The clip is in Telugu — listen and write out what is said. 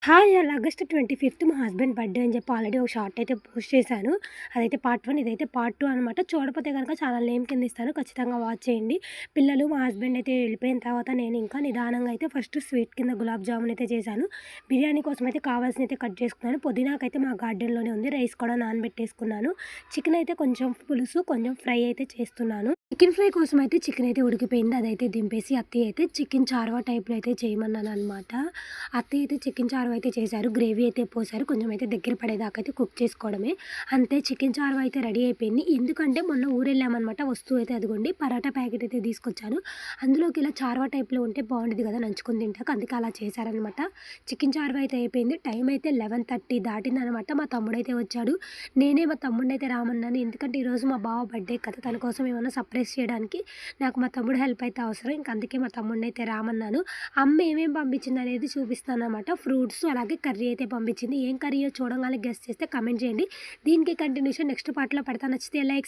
హాయ్! ఆగస్ట్ 25థ్ మా హస్బెండ్ బర్త్‌డే అని చెప్పి ఆల్రెడీ ఒక షార్ట్ అయితే పోస్ట్ చేశాను. అదైతే పార్ట్ 1 ఇదైతే పార్ట్ 2 అనమాట. చూడకపోతే గనుక ఛానల్ నేమ్ కింద ఇస్తాను. ఖచ్చితంగా వాచ్ చేయండి. పిల్లలు మా హస్బెండ్ అయితే వెళ్ళిపోయిన తర్వాత నేను ఇంకా నిదానంగా అయితే ఫస్ట్ స్వీట్ కింద గులాబ్ జామున్ అయితే చేశాను. బిర్యానీ కోసం అయితే కావాల్సినయితే కట్ చేసుకున్నాను. పుదీనాకైతే మా గార్డెన్‌లోనే ఉంది. రైస్ కూడా నానబెట్టేసుకున్నాను. చికెన్ అయితే కొంచెం పులుసు, కొంచెం ఫ్రై అయితే చేస్తున్నాను. చికెన్ ఫ్రై కోసం అయితే చికెన్ అయితే ఉడికిపోయింది. అదైతే దింపేసి అత్తయ్య అయితే చికెన్ చార్వా టైప్‌లో అయితే చేయమన్నాననమాట. అత్తయ్య అయితే చికెన్ చారువ అయితే చేశారు. గ్రేవీ అయితే పోశారు. కొంచెం అయితే దగ్గర పడేదాకా అయితే కుక్ చేసుకోవడమే. అంతే చికెన్ చారువ అయితే రెడీ అయిపోయింది. ఎందుకంటే మొన్న ఊరెళ్ళామనమాట. వస్తువు అయితే అదిగోండి పరాటా ప్యాకెట్ అయితే తీసుకొచ్చాను. అందులోకి ఇలా చారువ టైప్‌లో ఉంటే బావుండిద్ది కదా! నంచుకొని తింటాక. అందుకే అలా చేశారనమాట. చికెన్ చారువ అయితే అయిపోయింది. టైం అయితే 11:30 దాటిందనమాట. మా తమ్ముడైతే వచ్చాడు. నేనే మా తమ్ముడినైతే రామన్నాను. ఎందుకంటే ఈరోజు మా బావ బర్త్‌డే కదా! తన కోసం ఏమన్నా సర్ప్రైజ్ చేయడానికి నాకు మా తమ్ముడు హెల్ప్ అయితే అవసరం. ఇంక అందుకే మా తమ్ముడినైతే రామన్నాను. అమ్మ ఏమేమి పంపించిందనేది చూపిస్తాననమాట. ఫ్రూట్స్ అలాగే కర్రీ అయితే పంపించింది. ఏం కర్రీయో చూడంగానే గెస్ చేస్తే కామెంట్ చేయండి. దీనికి కంటిన్యూషన్ నెక్స్ట్ పార్ట్‌లో పెడతా. నచ్చితే లైక్,